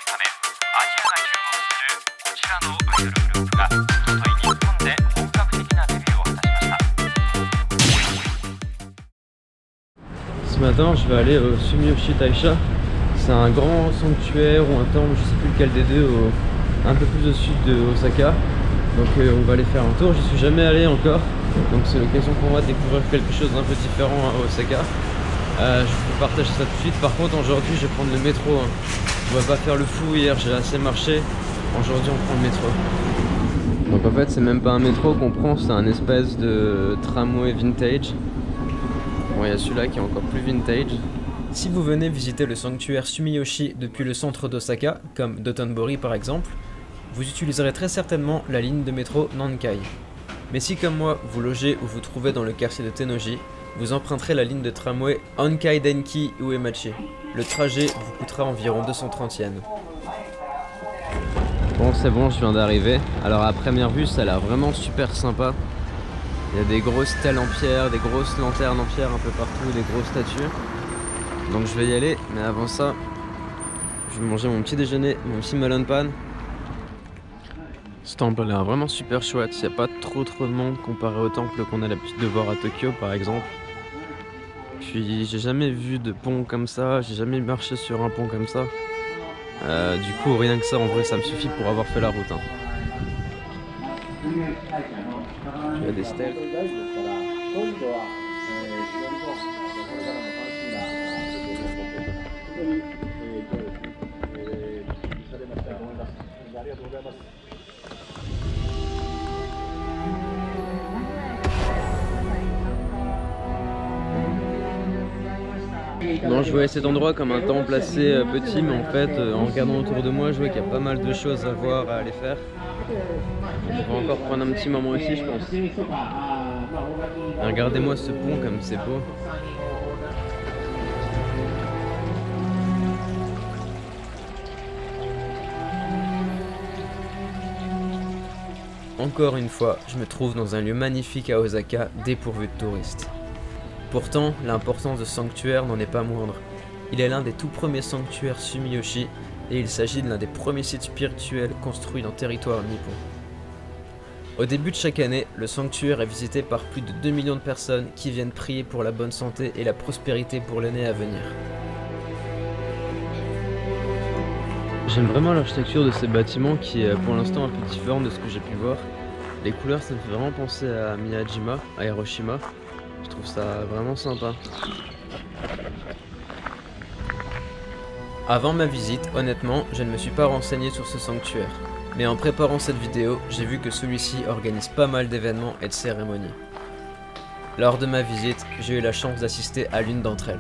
ためアジアが注目するこちらのアイドルグループがおととい日本で本格的なデビューを果たしました。 Ce matin, je vais aller au Sumiyoshi Taisha. C'est un grand sanctuaire ou un temple, je sais plus lequel des deux, un peu plus au sud de Osaka. Donc on va aller faire un tour. J'y suis jamais allé encore, donc c'est l'occasion pour moi de découvrir quelque chose d'un peu différent à Osaka. Je vous partage ça tout de suite. Par contre, aujourd'hui, je vais prendre le métro. On va pas faire le fou. Hier, j'ai assez marché. Aujourd'hui, on prend le métro. Donc en fait, c'est même pas un métro qu'on prend, c'est un espèce de tramway vintage. Bon, il y a celui-là qui est encore plus vintage. Si vous venez visiter le sanctuaire Sumiyoshi depuis le centre d'Osaka, comme Dotonbori par exemple, vous utiliserez très certainement la ligne de métro Nankai. Mais si comme moi, vous logez ou vous trouvez dans le quartier de Tennoji, vous emprunterez la ligne de tramway Onkai Denki Uemachi. Le trajet vous coûtera environ 230 yens. Bon, c'est bon, je viens d'arriver. Alors à première vue, ça a l'air vraiment super sympa. Il y a des grosses stèles en pierre, des grosses lanternes en pierre un peu partout, des grosses statues. Donc je vais y aller, mais avant ça, je vais manger mon petit déjeuner, mon petit melon pan. Ce temple a l'air vraiment super chouette, il n'y a pas trop de monde comparé au temple qu'on a l'habitude de voir à Tokyo par exemple. Puis j'ai jamais vu de pont comme ça, j'ai jamais marché sur un pont comme ça. Du coup rien que ça en vrai ça me suffit pour avoir fait la route. Hein. Il y a des stèles. Non, je voyais cet endroit comme un temple assez petit, mais en fait, en regardant autour de moi, je vois qu'il y a pas mal de choses à voir, à aller faire. On va encore prendre un petit moment ici, je pense. Regardez-moi ce pont comme c'est beau. Encore une fois, je me trouve dans un lieu magnifique à Osaka, dépourvu de touristes. Pourtant, l'importance de ce sanctuaire n'en est pas moindre. Il est l'un des tout premiers sanctuaires Sumiyoshi et il s'agit de l'un des premiers sites spirituels construits dans le territoire nippon. Au début de chaque année, le sanctuaire est visité par plus de 2 millions de personnes qui viennent prier pour la bonne santé et la prospérité pour l'année à venir. J'aime vraiment l'architecture de ces bâtiments qui est pour l'instant un peu différente de ce que j'ai pu voir. Les couleurs, ça me fait vraiment penser à Miyajima, à Hiroshima. Je trouve ça vraiment sympa. Avant ma visite, honnêtement, je ne me suis pas renseigné sur ce sanctuaire. Mais en préparant cette vidéo, j'ai vu que celui-ci organise pas mal d'événements et de cérémonies. Lors de ma visite, j'ai eu la chance d'assister à l'une d'entre elles.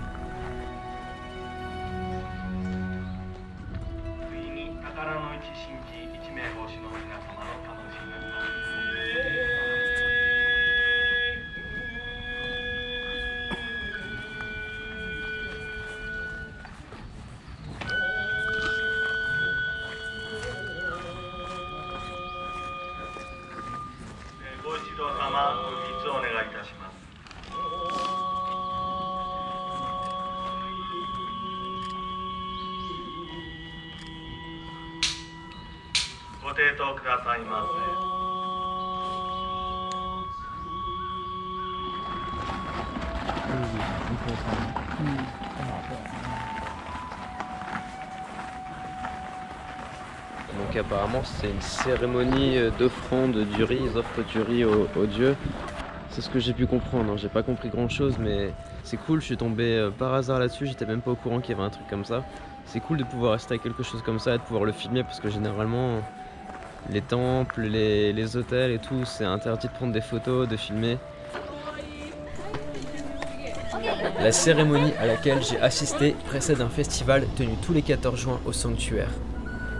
Donc apparemment c'est une cérémonie d'offrande du riz, ils offrent du riz aux dieux. C'est ce que j'ai pu comprendre, hein. J'ai pas compris grand chose mais c'est cool, je suis tombé par hasard là-dessus, j'étais même pas au courant qu'il y avait un truc comme ça. C'est cool de pouvoir rester à quelque chose comme ça et de pouvoir le filmer parce que généralement les temples, les hôtels et tout, c'est interdit de prendre des photos, de filmer. La cérémonie à laquelle j'ai assisté précède un festival tenu tous les 14 juin au sanctuaire.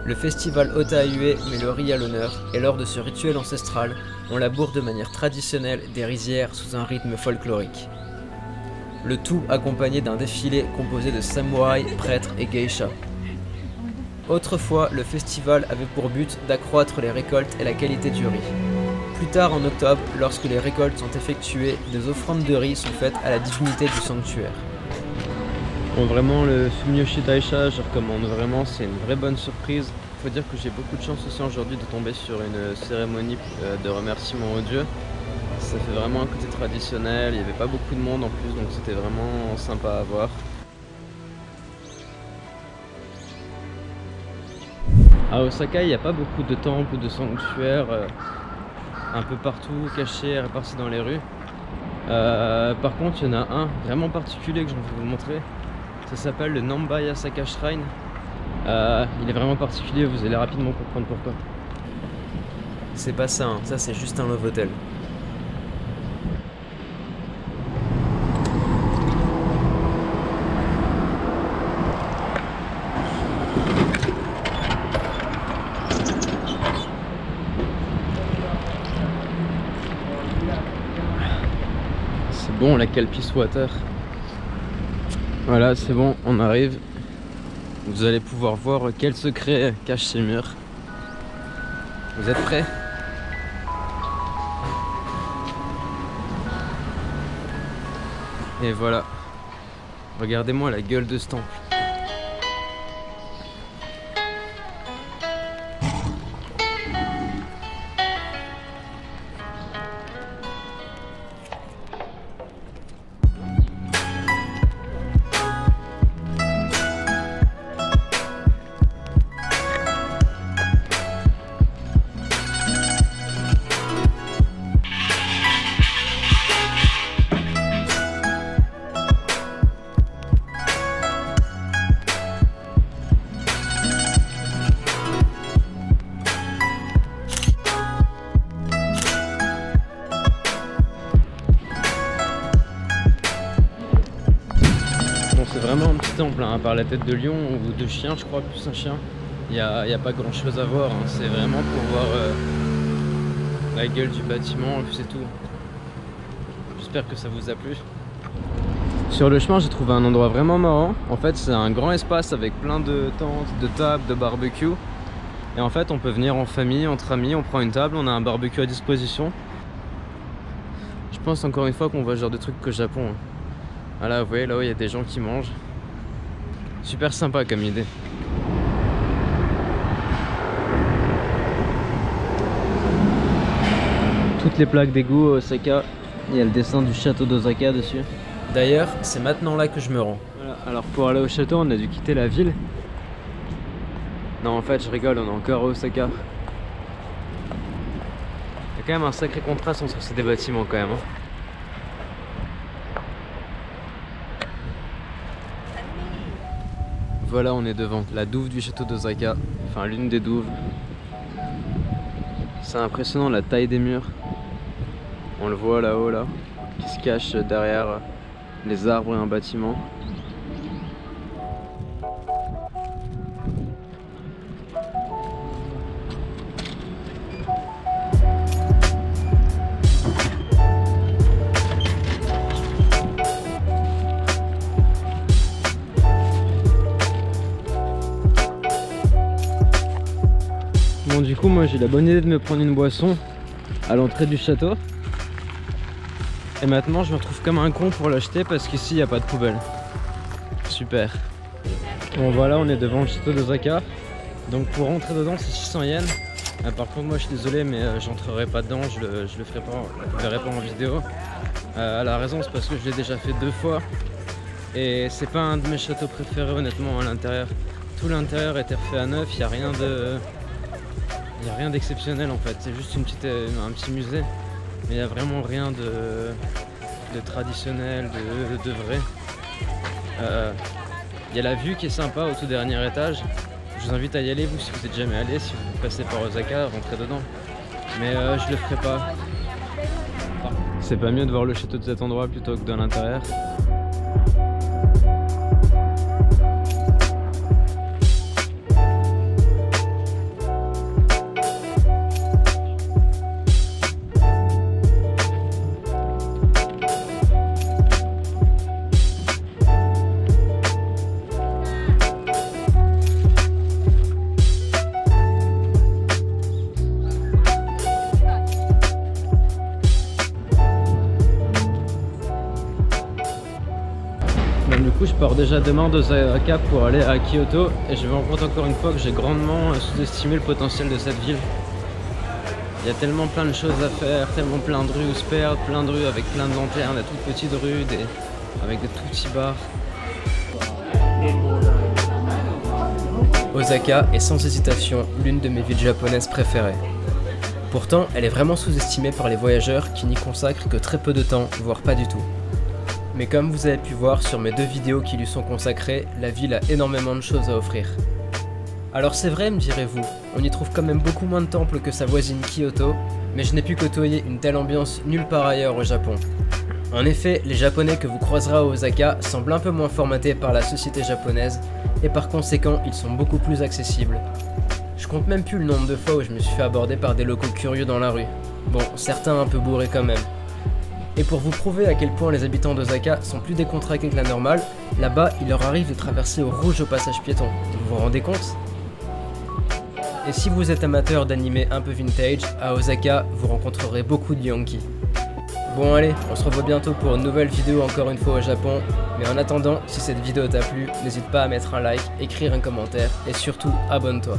Le festival Ota-Ue met le riz à l'honneur et lors de ce rituel ancestral, on laboure de manière traditionnelle des rizières sous un rythme folklorique. Le tout accompagné d'un défilé composé de samouraïs, prêtres et geishas. Autrefois, le festival avait pour but d'accroître les récoltes et la qualité du riz. Plus tard en octobre, lorsque les récoltes sont effectuées, des offrandes de riz sont faites à la divinité du sanctuaire. Bon, vraiment le Sumiyoshi Taisha, je recommande vraiment, c'est une vraie bonne surprise. Faut dire que j'ai beaucoup de chance aussi aujourd'hui de tomber sur une cérémonie de remerciement aux dieux. Ça fait vraiment un côté traditionnel, il n'y avait pas beaucoup de monde en plus, donc c'était vraiment sympa à voir. À Osaka, il n'y a pas beaucoup de temples ou de sanctuaires un peu partout cachés, répartis dans les rues. Par contre, il y en a un vraiment particulier que je vais vous montrer. Ça s'appelle le Namba Yasaka Shrine. Il est vraiment particulier, vous allez rapidement comprendre pourquoi. C'est pas ça, hein. Ça c'est juste un love hotel. C'est bon la Calpis Water. Voilà, c'est bon, on arrive. Vous allez pouvoir voir quel secret cache ces murs. Vous êtes prêts? Et voilà. Regardez-moi la gueule de ce temple. C'est vraiment un petit temple, hein, à part la tête de lion ou de chien, je crois, plus un chien. Il n'y a pas grand chose à voir, hein. C'est vraiment pour voir la gueule du bâtiment, c'est tout. J'espère que ça vous a plu. Sur le chemin, j'ai trouvé un endroit vraiment marrant. En fait, c'est un grand espace avec plein de tentes, de tables, de barbecue. Et en fait, on peut venir en famille, entre amis, on prend une table, on a un barbecue à disposition. Je pense encore une fois qu'on voit ce genre de trucs qu'au Japon, hein. Voilà, vous voyez là-haut il y a des gens qui mangent. Super sympa comme idée. Toutes les plaques d'égout à Osaka, il y a le dessin du château d'Osaka dessus. D'ailleurs, c'est maintenant là que je me rends. Voilà, alors pour aller au château, on a dû quitter la ville. Non, en fait, je rigole, on est encore à Osaka. Il y a quand même un sacré contraste entre ces deux bâtiments quand même, hein. Voilà, on est devant la douve du château d'Osaka, enfin l'une des douves. C'est impressionnant la taille des murs. On le voit là-haut là, qui se cache derrière les arbres et un bâtiment. Bon, du coup moi j'ai la bonne idée de me prendre une boisson à l'entrée du château. Et maintenant je me retrouve comme un con pour l'acheter parce qu'ici il n'y a pas de poubelle. Super. Bon voilà, on est devant le château d'Osaka. Donc pour rentrer dedans c'est 600 yens. Par contre moi je suis désolé mais j'entrerai pas dedans, je le ferai pas, je le verrai pas en vidéo. La raison c'est parce que je l'ai déjà fait 2 fois. Et c'est pas un de mes châteaux préférés honnêtement à l'intérieur. Tout l'intérieur était refait à neuf, il n'y a rien de... Il n'y a rien d'exceptionnel en fait, c'est juste un petit musée, mais il n'y a vraiment rien de traditionnel, de vrai. Il y a la vue qui est sympa au tout dernier étage. Je vous invite à y aller, vous, si vous n'êtes jamais allé, si vous passez par Osaka, rentrez dedans. Mais je le ferai pas. C'est pas mieux de voir le château de cet endroit plutôt que de l'intérieur. pars déjà demain d'Osaka pour aller à Kyoto et je me rends compte encore une fois que j'ai grandement sous-estimé le potentiel de cette ville. Il y a tellement plein de choses à faire, tellement plein de rues où se perdre, plein de rues avec plein de lanternes, des toutes petites rues, avec des tout petits bars. Osaka est sans hésitation l'une de mes villes japonaises préférées. Pourtant, elle est vraiment sous-estimée par les voyageurs qui n'y consacrent que très peu de temps, voire pas du tout. Mais comme vous avez pu voir sur mes 2 vidéos qui lui sont consacrées, la ville a énormément de choses à offrir. Alors c'est vrai, me direz-vous, on y trouve quand même beaucoup moins de temples que sa voisine Kyoto, mais je n'ai pu côtoyer une telle ambiance nulle part ailleurs au Japon. En effet, les Japonais que vous croiserez à Osaka semblent un peu moins formatés par la société japonaise, et par conséquent, ils sont beaucoup plus accessibles. Je compte même plus le nombre de fois où je me suis fait aborder par des locaux curieux dans la rue. Bon, certains un peu bourrés quand même. Et pour vous prouver à quel point les habitants d'Osaka sont plus décontractés que la normale, là-bas, il leur arrive de traverser au rouge au passage piéton. Vous vous rendez compte ? Et si vous êtes amateur d'animés un peu vintage, à Osaka, vous rencontrerez beaucoup de Yankee. Bon allez, on se revoit bientôt pour une nouvelle vidéo encore une fois au Japon, mais en attendant, si cette vidéo t'a plu, n'hésite pas à mettre un like, écrire un commentaire et surtout abonne-toi.